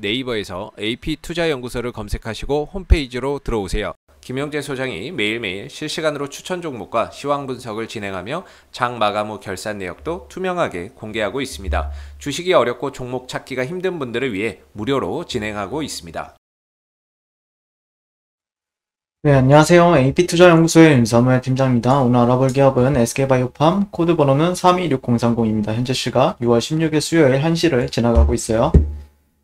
네이버에서 AP투자연구소를 검색하시고 홈페이지로 들어오세요. 김영재 소장이 매일매일 실시간으로 추천 종목과 시황 분석을 진행하며 장 마감 후 결산 내역도 투명하게 공개하고 있습니다. 주식이 어렵고 종목 찾기가 힘든 분들을 위해 무료로 진행하고 있습니다. 네, 안녕하세요. AP투자연구소의 윤선우의 팀장입니다. 오늘 알아볼 기업은 SK바이오팜, 코드 번호는 326030입니다. 현재 시각 6월 16일 수요일 1시를 지나가고 있어요.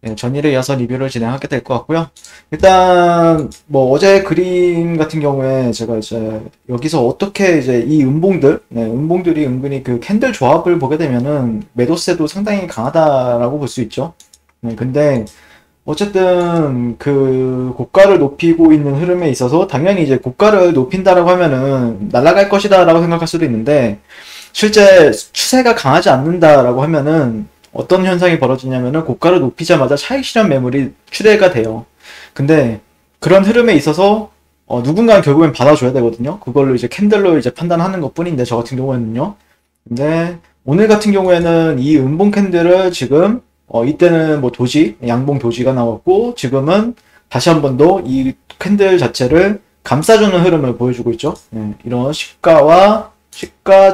네, 전일에 이어서 리뷰를 진행하게 될 것 같고요. 일단 뭐 어제 그림 같은 경우에 제가 이제 여기서 어떻게 이제 이 음봉들이 은근히 그 캔들 조합을 보게 되면은 매도세도 상당히 강하다라고 볼 수 있죠. 네, 근데 어쨌든 그 고가를 높이고 있는 흐름에 있어서 당연히 이제 고가를 높인다라고 하면은 날아갈 것이다라고 생각할 수도 있는데, 실제 추세가 강하지 않는다라고 하면은 어떤 현상이 벌어지냐면은 고가를 높이자마자 차익 실현 매물이 출회가 돼요. 근데 그런 흐름에 있어서 누군가는 결국엔 받아줘야 되거든요. 그걸로 이제 캔들로 이제 판단하는 것뿐인데, 저 같은 경우에는요. 근데 오늘 같은 경우에는 이 음봉 캔들을 지금 이때는 뭐 양봉 도지가 나왔고, 지금은 다시 한 번 더 이 캔들 자체를 감싸주는 흐름을 보여주고 있죠. 네, 이런 시가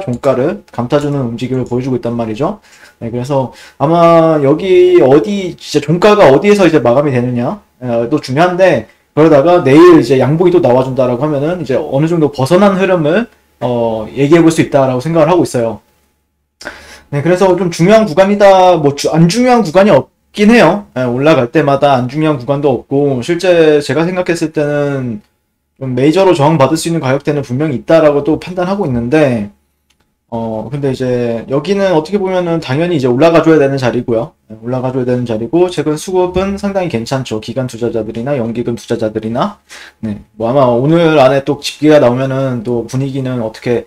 종가를 감싸주는 움직임을 보여주고 있단 말이죠. 네, 그래서 아마 여기 진짜 종가가 어디에서 이제 마감이 되느냐, 또 중요한데, 그러다가 내일 이제 양봉이 또 나와준다라고 하면은 이제 어느 정도 벗어난 흐름을 얘기해 볼 수 있다라고 생각을 하고 있어요. 네, 그래서 좀 중요한 구간이다, 안 중요한 구간이 없긴 해요. 네, 올라갈 때마다 안 중요한 구간도 없고, 실제 제가 생각했을 때는 좀 메이저로 저항받을 수 있는 가격대는 분명히 있다라고 또 판단하고 있는데, 근데 이제 여기는 어떻게 보면은 당연히 이제 올라가줘야 되는 자리고요. 네, 올라가줘야 되는 자리고, 최근 수급은 상당히 괜찮죠. 기관 투자자들이나 연기금 투자자들이나. 네, 뭐 아마 오늘 안에 또 집계가 나오면은 또 분위기는 어떻게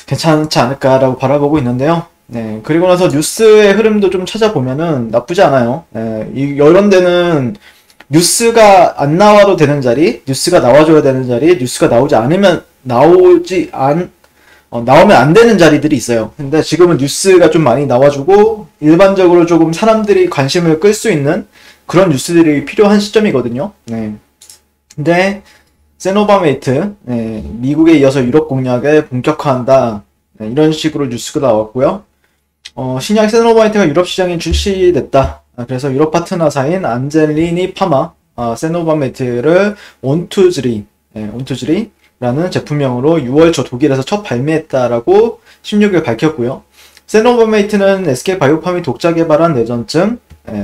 괜찮지 않을까라고 바라보고 있는데요. 네, 그리고 나서 뉴스의 흐름도 좀 찾아보면은 나쁘지 않아요. 네, 이런 데는 뉴스가 안 나와도 되는 자리, 뉴스가 나와줘야 되는 자리, 뉴스가 나오면 안 되는 자리들이 있어요. 근데 지금은 뉴스가 좀 많이 나와주고, 일반적으로 조금 사람들이 관심을 끌 수 있는 그런 뉴스들이 필요한 시점이거든요. 네. 근데, 세노바메이트, 네, 미국에 이어서 유럽 공략을 본격화한다. 네, 이런 식으로 뉴스가 나왔고요. 신약 세노바메이트가 유럽 시장에 출시됐다. 그래서 유럽 파트너사인 안젤리니 파마, 세노바메이트를 온투즈리라는 제품명으로 6월 초 독일에서 첫 발매했다라고 16일 밝혔고요. 세노바메이트는 SK바이오팜이 독자 개발한 뇌전증,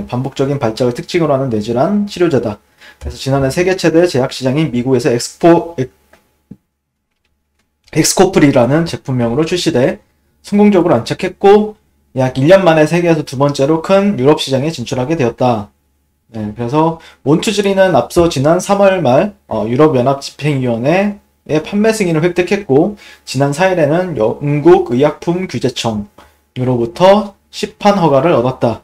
반복적인 발작을 특징으로 하는 뇌질환 치료제다. 그래서 지난해 세계 최대 제약 시장인 미국에서 엑스코프리라는 제품명으로 출시돼 성공적으로 안착했고, 약 1년 만에 세계에서 두 번째로 큰 유럽 시장에 진출하게 되었다. 네, 그래서 몬투즈리는 앞서 지난 3월 말 유럽연합집행위원회의 판매 승인을 획득했고, 지난 4일에는 영국 의약품규제청으로부터 시판 허가를 얻었다.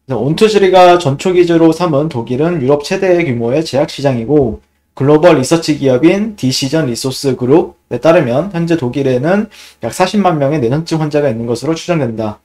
온투즈리가 전초 기지로 삼은 독일은 유럽 최대 규모의 제약 시장이고, 글로벌 리서치 기업인 디시전 리소스 그룹에 따르면 현재 독일에는 약 40만 명의 뇌전증 환자가 있는 것으로 추정된다.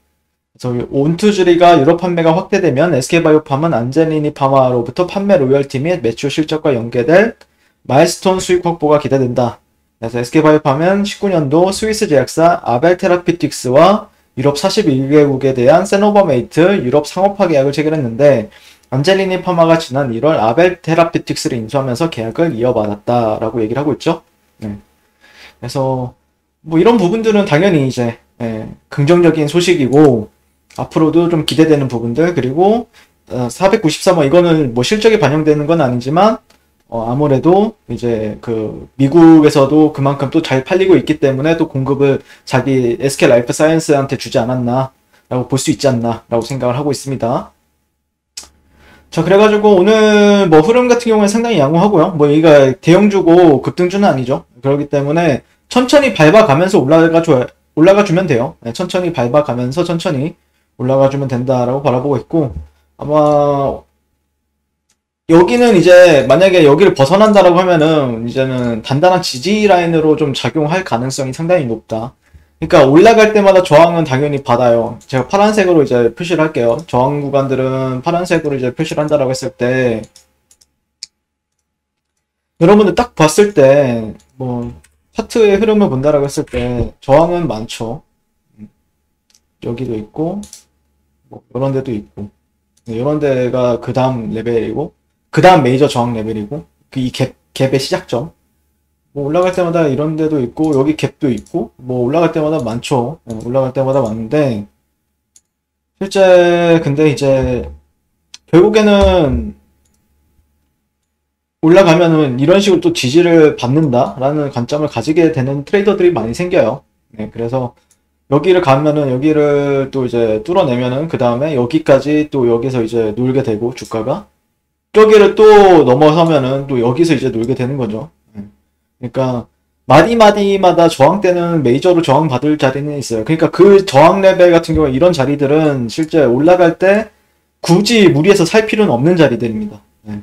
그래서 온투즈리가 유럽 판매가 확대되면 SK바이오팜은 안젤리니 파마로부터 판매 로열티 및 매출 실적과 연계될 마일스톤 수익 확보가 기대된다. 그래서 SK바이오팜은 19년도 스위스 제약사 아벨 테라피틱스와 유럽 41개국에 대한 세노바메이트 유럽 상업화 계약을 체결했는데, 안젤리니 파마가 지난 1월 아벨 테라피틱스를 인수하면서 계약을 이어받았다라고 얘기를 하고 있죠. 네. 그래서 뭐 이런 부분들은 당연히 이제 긍정적인 소식이고, 앞으로도 좀 기대되는 부분들, 그리고 493원 이거는 뭐 실적이 반영되는 건 아니지만 아무래도 이제 그 미국에서도 그만큼 또 잘 팔리고 있기 때문에 또 공급을 자기 SK 라이프 사이언스한테 주지 않았나 라고 볼 수 있지 않나 라고 생각을 하고 있습니다. 자, 그래가지고 오늘 뭐 흐름 같은 경우는 상당히 양호하고요. 뭐 여기가 대형주고 급등주는 아니죠. 그렇기 때문에 천천히 밟아가면서 올라가주면 돼요. 네, 천천히 밟아가면서 천천히 올라가주면 된다라고 바라보고 있고, 아마 여기는 이제 만약에 여기를 벗어난다라고 하면은 이제는 단단한 지지 라인으로 좀 작용할 가능성이 상당히 높다. 그러니까 올라갈 때마다 저항은 당연히 받아요. 제가 파란색으로 이제 표시를 할게요. 저항 구간들은 파란색으로 이제 표시를 한다라고 했을 때, 여러분들 딱 봤을 때, 뭐, 차트의 흐름을 본다라고 했을 때, 저항은 많죠. 여기도 있고, 뭐, 이런 데도 있고, 이런 데가 그 다음 레벨이고, 그 다음 메이저 저항 레벨이고, 이 갭의 시작점. 뭐 올라갈 때마다 이런 데도 있고 여기 갭도 있고 뭐 올라갈 때마다 많죠. 올라갈 때마다 많은데 실제 근데 이제 결국에는 올라가면은 이런 식으로 또 지지를 받는다라는 관점을 가지게 되는 트레이더들이 많이 생겨요. 네, 그래서 여기를 가면은 여기를 또 이제 뚫어내면은 그 다음에 여기까지 또 여기서 이제 놀게 되고 주가가 여기를 또 넘어서면은 또 여기서 이제 놀게 되는 거죠. 그러니까 마디마디마다 저항대는 메이저로 저항받을 자리는 있어요. 그러니까 그 저항 레벨 같은 경우에 이런 자리들은 실제 올라갈 때 굳이 무리해서 살 필요는 없는 자리들입니다. 네.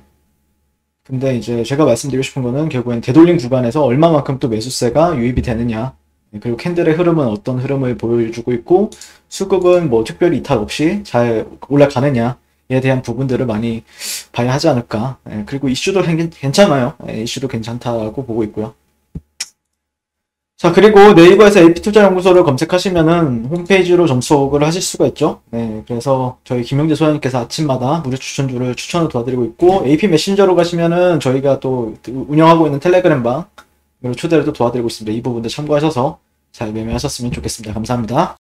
근데 이제 제가 말씀드리고 싶은 거는 결국엔 되돌림 구간에서 얼마만큼 또 매수세가 유입이 되느냐, 그리고 캔들의 흐름은 어떤 흐름을 보여주고 있고 수급은 뭐 특별히 이탈 없이 잘 올라가느냐에 대한 부분들을 많이 봐야 하지 않을까. 그리고 이슈도 괜찮아요. 이슈도 괜찮다고 보고 있고요. 자, 그리고 네이버에서 AP투자연구소를 검색하시면은 홈페이지로 접속을 하실 수가 있죠. 네, 그래서 저희 김영재 소장님께서 아침마다 무료 추천주를 추천을 도와드리고 있고, AP 메신저로 가시면은 저희가 또 운영하고 있는 텔레그램방 초대를 또 도와드리고 있습니다. 이 부분도 참고하셔서 잘 매매하셨으면 좋겠습니다. 감사합니다.